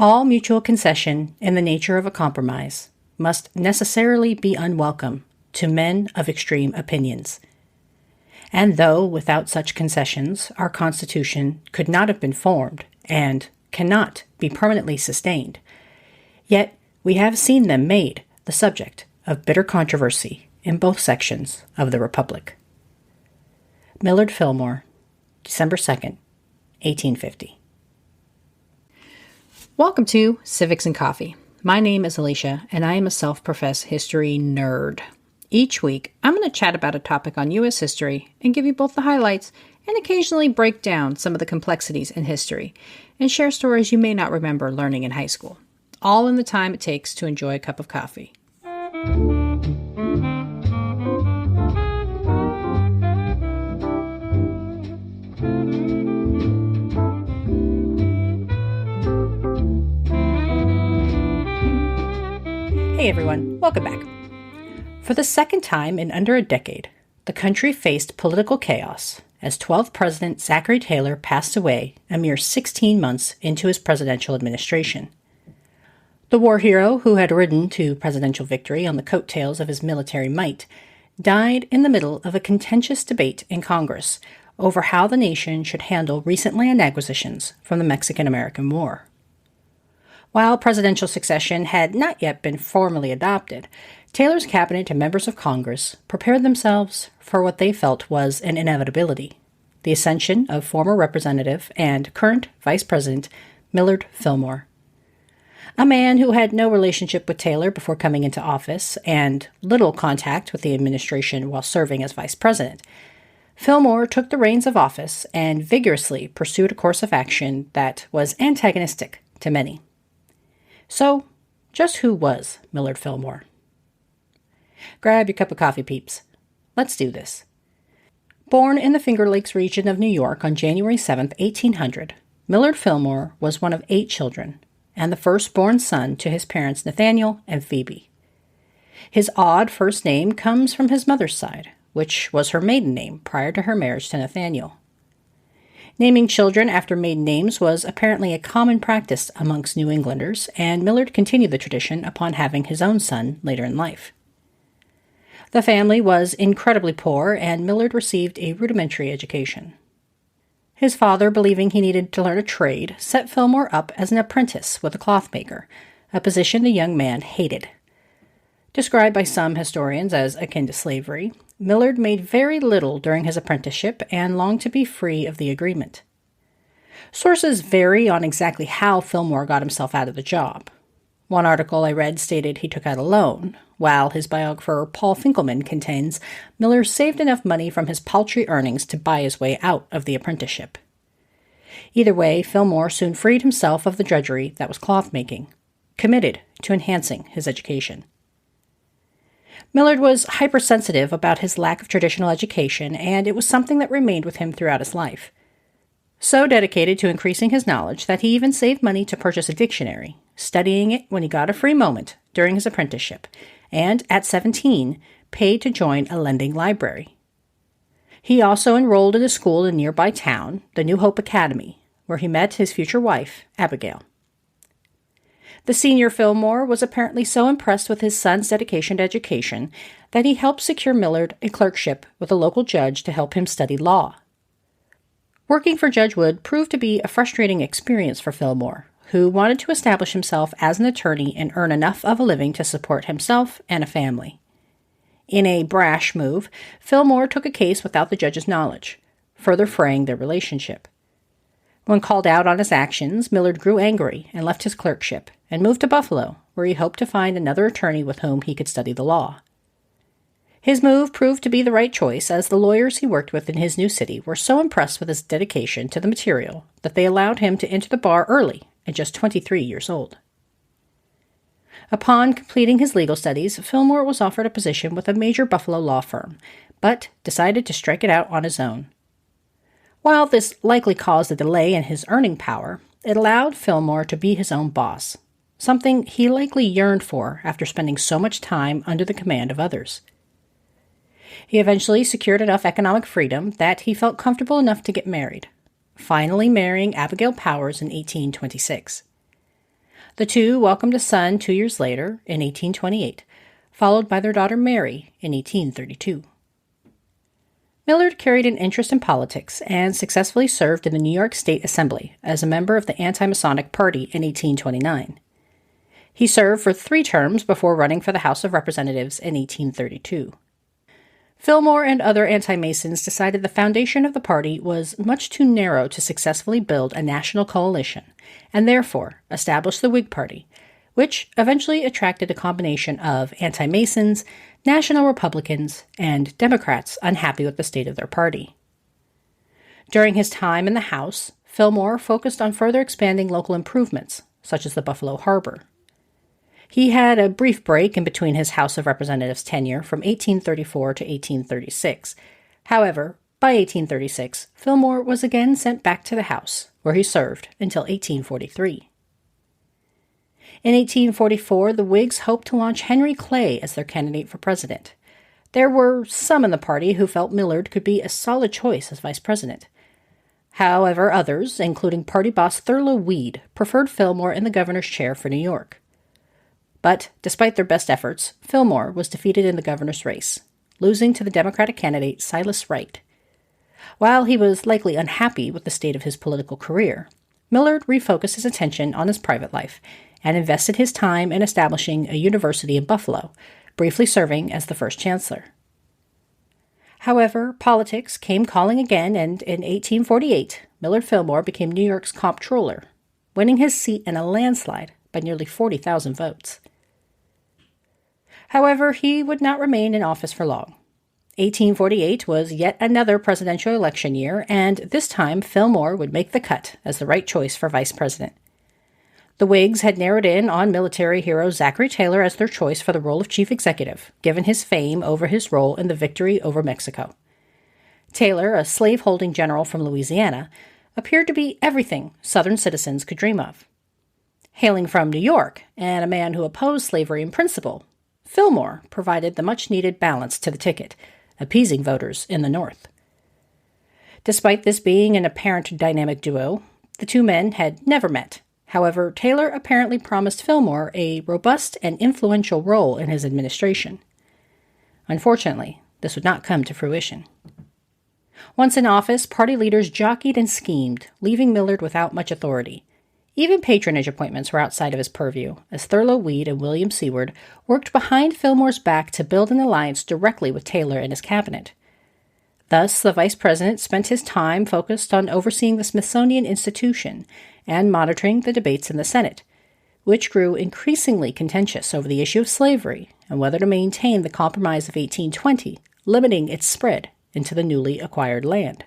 All mutual concession in the nature of a compromise must necessarily be unwelcome to men of extreme opinions. And though without such concessions our Constitution could not have been formed and cannot be permanently sustained, yet we have seen them made the subject of bitter controversy in both sections of the Republic. Millard Fillmore, December 2nd, 1850. Welcome to Civics and Coffee. My name is Alicia, and I am a self-professed history nerd. Each week, I'm going to chat about a topic on U.S. history and give you both the highlights and occasionally break down some of the complexities in history and share stories you may not remember learning in high school, all in the time it takes to enjoy a cup of coffee. Hey everyone, welcome back. For the second time in under a decade, the country faced political chaos as 12th President Zachary Taylor passed away a mere 16 months into his presidential administration. The war hero, who had ridden to presidential victory on the coattails of his military might, died in the middle of a contentious debate in Congress over how the nation should handle recent land acquisitions from the Mexican-American War. While presidential succession had not yet been formally adopted, Taylor's cabinet and members of Congress prepared themselves for what they felt was an inevitability: the ascension of former Representative and current Vice President Millard Fillmore. A man who had no relationship with Taylor before coming into office and little contact with the administration while serving as Vice President, Fillmore took the reins of office and vigorously pursued a course of action that was antagonistic to many. So, just who was Millard Fillmore? Grab your cup of coffee, peeps. Let's do this. Born in the Finger Lakes region of New York on January 7, 1800, Millard Fillmore was one of 8 children and the firstborn son to his parents Nathaniel and Phoebe. His odd first name comes from his mother's side, which was her maiden name prior to her marriage to Nathaniel. Naming children after maiden names was apparently a common practice amongst New Englanders, and Millard continued the tradition upon having his own son later in life. The family was incredibly poor, and Millard received a rudimentary education. His father, believing he needed to learn a trade, set Fillmore up as an apprentice with a clothmaker, a position the young man hated. Described by some historians as akin to slavery, Millard made very little during his apprenticeship and longed to be free of the agreement. Sources vary on exactly how Fillmore got himself out of the job. One article I read stated he took out a loan, while his biographer Paul Finkelman contends Miller saved enough money from his paltry earnings to buy his way out of the apprenticeship. Either way, Fillmore soon freed himself of the drudgery that was cloth-making, committed to enhancing his education. Millard was hypersensitive about his lack of traditional education, and it was something that remained with him throughout his life. So dedicated to increasing his knowledge that he even saved money to purchase a dictionary, studying it when he got a free moment during his apprenticeship, and at 17, paid to join a lending library. He also enrolled in a school in a nearby town, the New Hope Academy, where he met his future wife, Abigail. The senior Fillmore was apparently so impressed with his son's dedication to education that he helped secure Millard a clerkship with a local judge to help him study law. Working for Judge Wood proved to be a frustrating experience for Fillmore, who wanted to establish himself as an attorney and earn enough of a living to support himself and a family. In a brash move, Fillmore took a case without the judge's knowledge, further fraying their relationship. When called out on his actions, Millard grew angry and left his clerkship and moved to Buffalo, where he hoped to find another attorney with whom he could study the law. His move proved to be the right choice, as the lawyers he worked with in his new city were so impressed with his dedication to the material that they allowed him to enter the bar early at just 23 years old. Upon completing his legal studies, Fillmore was offered a position with a major Buffalo law firm, but decided to strike it out on his own. While this likely caused a delay in his earning power, it allowed Fillmore to be his own boss, something he likely yearned for after spending so much time under the command of others. He eventually secured enough economic freedom that he felt comfortable enough to get married, finally marrying Abigail Powers in 1826. The two welcomed a son 2 years later, in 1828, followed by their daughter Mary in 1832. Millard carried an interest in politics and successfully served in the New York State Assembly as a member of the Anti-Masonic Party in 1829. He served for 3 terms before running for the House of Representatives in 1832. Fillmore and other anti-Masons decided the foundation of the party was much too narrow to successfully build a national coalition, and therefore established the Whig Party, which eventually attracted a combination of anti-Masons, national Republicans, and Democrats unhappy with the state of their party. During his time in the House, Fillmore focused on further expanding local improvements, such as the Buffalo Harbor. He had a brief break in between his House of Representatives tenure from 1834 to 1836. However, by 1836, Fillmore was again sent back to the House, where he served until 1843. In 1844, the Whigs hoped to launch Henry Clay as their candidate for president. There were some in the party who felt Millard could be a solid choice as vice president. However, others, including party boss Thurlow Weed, preferred Fillmore in the governor's chair for New York. But, despite their best efforts, Fillmore was defeated in the governor's race, losing to the Democratic candidate Silas Wright. While he was likely unhappy with the state of his political career, Millard refocused his attention on his private life and invested his time in establishing a university in Buffalo, briefly serving as the first chancellor. However, politics came calling again, and in 1848, Millard Fillmore became New York's comptroller, winning his seat in a landslide by nearly 40,000 votes. However, he would not remain in office for long. 1848 was yet another presidential election year, and this time Fillmore would make the cut as the right choice for vice president. The Whigs had narrowed in on military hero Zachary Taylor as their choice for the role of chief executive, given his fame over his role in the victory over Mexico. Taylor, a slave-holding general from Louisiana, appeared to be everything Southern citizens could dream of. Hailing from New York, and a man who opposed slavery in principle, Fillmore provided the much-needed balance to the ticket, appeasing voters in the North. Despite this being an apparent dynamic duo, the two men had never met. However, Taylor apparently promised Fillmore a robust and influential role in his administration. Unfortunately, this would not come to fruition. Once in office, party leaders jockeyed and schemed, leaving Millard without much authority. Even patronage appointments were outside of his purview, as Thurlow Weed and William Seward worked behind Fillmore's back to build an alliance directly with Taylor and his cabinet. Thus, the vice president spent his time focused on overseeing the Smithsonian Institution and monitoring the debates in the Senate, which grew increasingly contentious over the issue of slavery and whether to maintain the Compromise of 1820, limiting its spread into the newly acquired land.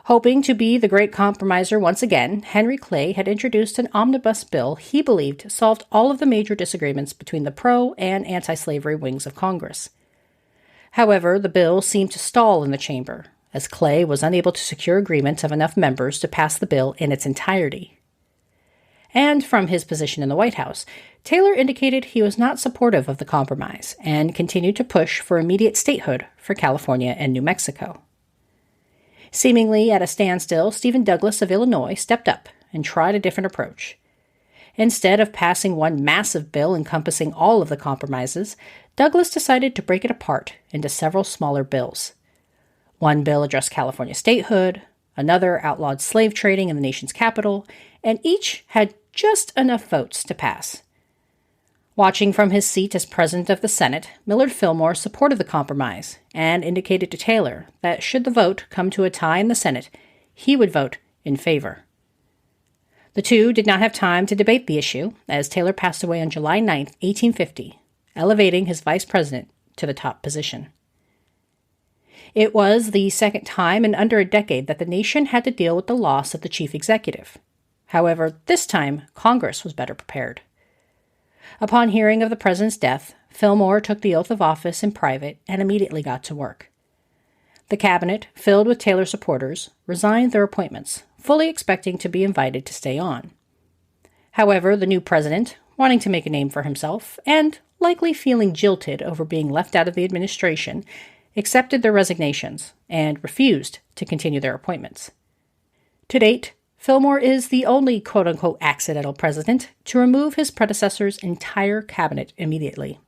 Hoping to be the great compromiser once again, Henry Clay had introduced an omnibus bill he believed solved all of the major disagreements between the pro- and anti-slavery wings of Congress. However, the bill seemed to stall in the chamber, as Clay was unable to secure agreement of enough members to pass the bill in its entirety. And from his position in the White House, Taylor indicated he was not supportive of the compromise and continued to push for immediate statehood for California and New Mexico. Seemingly at a standstill, Stephen Douglas of Illinois stepped up and tried a different approach. Instead of passing one massive bill encompassing all of the compromises, Douglas decided to break it apart into several smaller bills. One bill addressed California statehood, another outlawed slave trading in the nation's capital, and each had just enough votes to pass. Watching from his seat as president of the Senate, Millard Fillmore supported the compromise and indicated to Taylor that should the vote come to a tie in the Senate, he would vote in favor. The two did not have time to debate the issue, as Taylor passed away on July 9, 1850, elevating his vice president to the top position. It was the second time in under a decade that the nation had to deal with the loss of the chief executive. However, this time, Congress was better prepared. Upon hearing of the president's death, Fillmore took the oath of office in private and immediately got to work. The cabinet, filled with Taylor supporters, resigned their appointments, fully expecting to be invited to stay on. However, the new president, wanting to make a name for himself, and likely feeling jilted over being left out of the administration, accepted their resignations and refused to continue their appointments. To date, Fillmore is the only quote-unquote accidental president to remove his predecessor's entire cabinet immediately.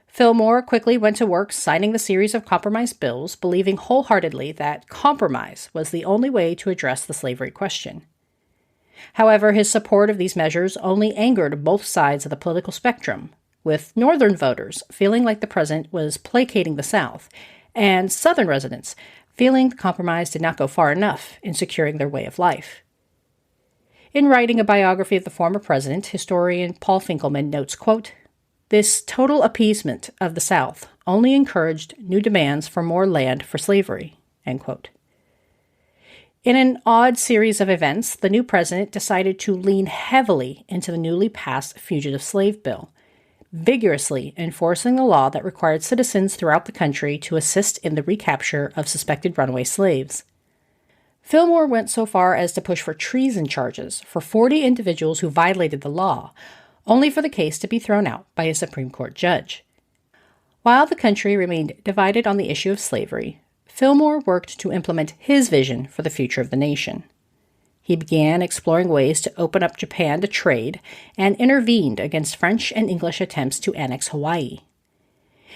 Fillmore quickly went to work signing the series of compromise bills, believing wholeheartedly that compromise was the only way to address the slavery question. However, his support of these measures only angered both sides of the political spectrum, with Northern voters feeling like the president was placating the South, and Southern residents feeling the compromise did not go far enough in securing their way of life. In writing a biography of the former president, historian Paul Finkelman notes, quote, "This total appeasement of the South only encouraged new demands for more land for slavery," end quote. In an odd series of events, the new president decided to lean heavily into the newly passed Fugitive Slave Bill, vigorously enforcing the law that required citizens throughout the country to assist in the recapture of suspected runaway slaves. Fillmore went so far as to push for treason charges for 40 individuals who violated the law, only for the case to be thrown out by a Supreme Court judge. While the country remained divided on the issue of slavery, Fillmore worked to implement his vision for the future of the nation. He began exploring ways to open up Japan to trade and intervened against French and English attempts to annex Hawaii.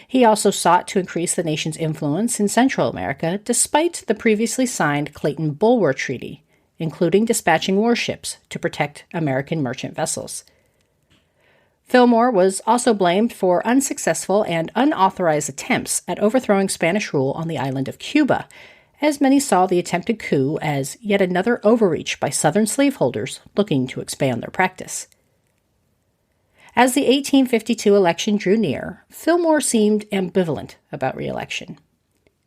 He also sought to increase the nation's influence in Central America despite the previously signed Clayton-Bulwer Treaty, including dispatching warships to protect American merchant vessels. Fillmore was also blamed for unsuccessful and unauthorized attempts at overthrowing Spanish rule on the island of Cuba, as many saw the attempted coup as yet another overreach by Southern slaveholders looking to expand their practice. As the 1852 election drew near, Fillmore seemed ambivalent about re-election.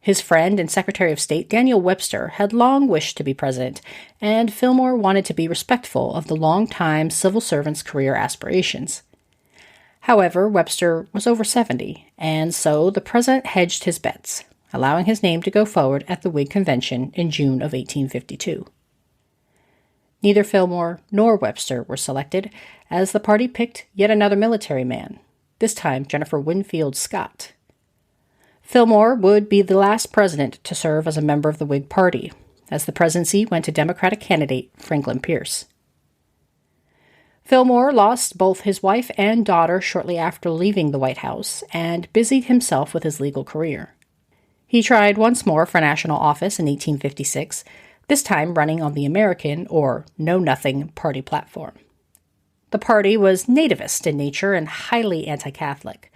His friend and Secretary of State Daniel Webster had long wished to be president, and Fillmore wanted to be respectful of the long-time civil servant's career aspirations. However, Webster was over 70, and so the president hedged his bets, allowing his name to go forward at the Whig convention in June of 1852. Neither Fillmore nor Webster were selected, as the party picked yet another military man, this time Jennifer Winfield Scott. Fillmore would be the last president to serve as a member of the Whig Party, as the presidency went to Democratic candidate Franklin Pierce. Fillmore lost both his wife and daughter shortly after leaving the White House and busied himself with his legal career. He tried once more for national office in 1856, this time running on the American, or Know-Nothing, party platform. The party was nativist in nature and highly anti-Catholic.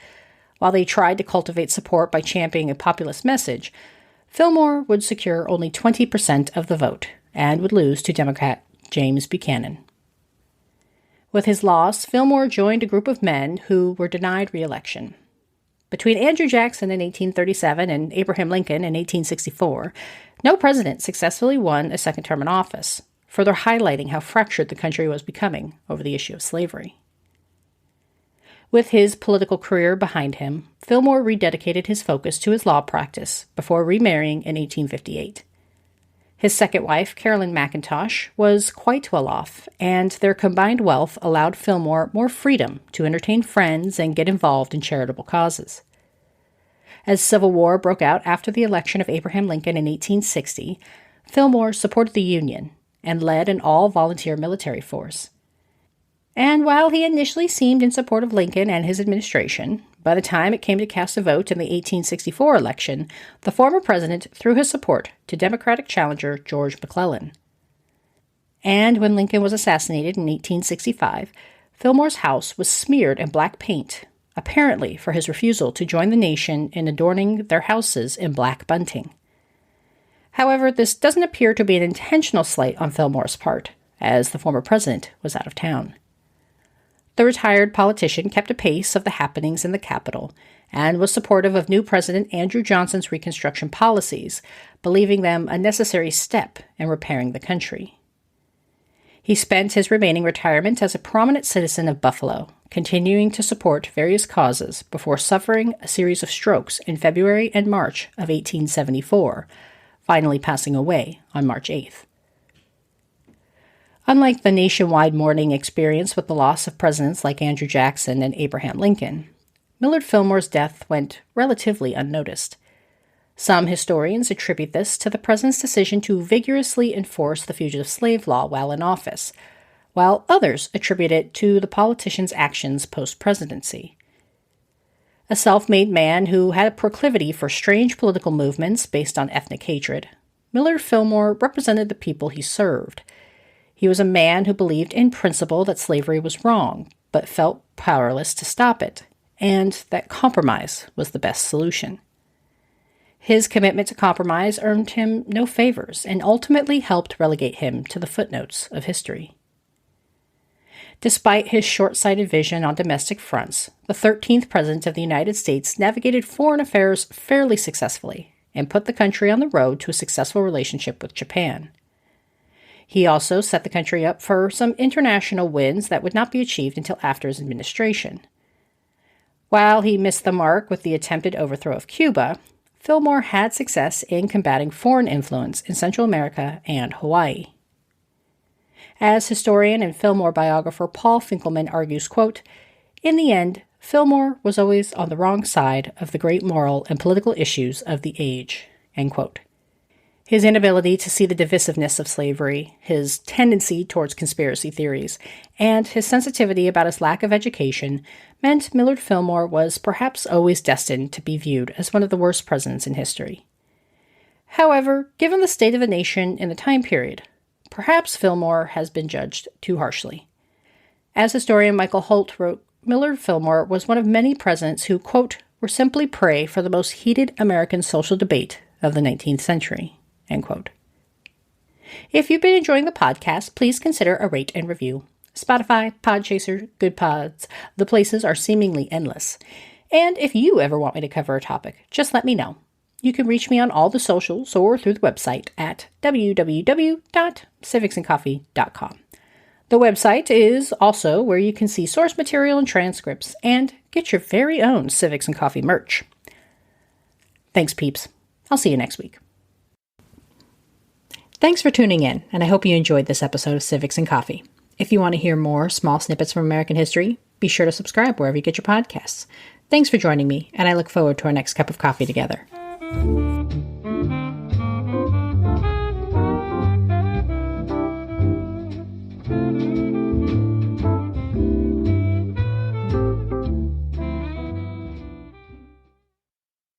While they tried to cultivate support by championing a populist message, Fillmore would secure only 20% of the vote and would lose to Democrat James Buchanan. With his loss, Fillmore joined a group of men who were denied re-election. Between Andrew Jackson in 1837 and Abraham Lincoln in 1864, no president successfully won a second term in office, further highlighting how fractured the country was becoming over the issue of slavery. With his political career behind him, Fillmore rededicated his focus to his law practice before remarrying in 1858. His second wife, Carolyn McIntosh, was quite well off, and their combined wealth allowed Fillmore more freedom to entertain friends and get involved in charitable causes. As Civil War broke out after the election of Abraham Lincoln in 1860, Fillmore supported the Union and led an all-volunteer military force. And while he initially seemed in support of Lincoln and his administration, by the time it came to cast a vote in the 1864 election, the former president threw his support to Democratic challenger George McClellan. And when Lincoln was assassinated in 1865, Fillmore's house was smeared in black paint, apparently for his refusal to join the nation in adorning their houses in black bunting. However, this doesn't appear to be an intentional slight on Fillmore's part, as the former president was out of town. The retired politician kept a pace of the happenings in the Capitol and was supportive of new President Andrew Johnson's Reconstruction policies, believing them a necessary step in repairing the country. He spent his remaining retirement as a prominent citizen of Buffalo, continuing to support various causes before suffering a series of strokes in February and March of 1874, finally passing away on March 8th. Unlike the nationwide mourning experience with the loss of presidents like Andrew Jackson and Abraham Lincoln, Millard Fillmore's death went relatively unnoticed. Some historians attribute this to the president's decision to vigorously enforce the fugitive slave law while in office, while others attribute it to the politician's actions post-presidency. A self-made man who had a proclivity for strange political movements based on ethnic hatred, Millard Fillmore represented the people he served. He was a man who believed in principle that slavery was wrong, but felt powerless to stop it, and that compromise was the best solution. His commitment to compromise earned him no favors and ultimately helped relegate him to the footnotes of history. Despite his short-sighted vision on domestic fronts, the 13th President of the United States navigated foreign affairs fairly successfully and put the country on the road to a successful relationship with Japan. He also set the country up for some international wins that would not be achieved until after his administration. While he missed the mark with the attempted overthrow of Cuba, Fillmore had success in combating foreign influence in Central America and Hawaii. As historian and Fillmore biographer Paul Finkelman argues, quote, "In the end, Fillmore was always on the wrong side of the great moral and political issues of the age," end quote. His inability to see the divisiveness of slavery, his tendency towards conspiracy theories, and his sensitivity about his lack of education meant Millard Fillmore was perhaps always destined to be viewed as one of the worst presidents in history. However, given the state of the nation in the time period, perhaps Fillmore has been judged too harshly. As historian Michael Holt wrote, Millard Fillmore was one of many presidents who, quote, were simply prey for the most heated American social debate of the 19th century. End quote. If you've been enjoying the podcast, please consider a rate and review. Spotify, Podchaser, Good Pods, the places are seemingly endless. And if you ever want me to cover a topic, just let me know. You can reach me on all the socials or through the website at www.civicsandcoffee.com. The website is also where you can see source material and transcripts and get your very own Civics and Coffee merch. Thanks, peeps. I'll see you next week. Thanks for tuning in, and I hope you enjoyed this episode of Civics and Coffee. If you want to hear more small snippets from American history, be sure to subscribe wherever you get your podcasts. Thanks for joining me, and I look forward to our next cup of coffee together.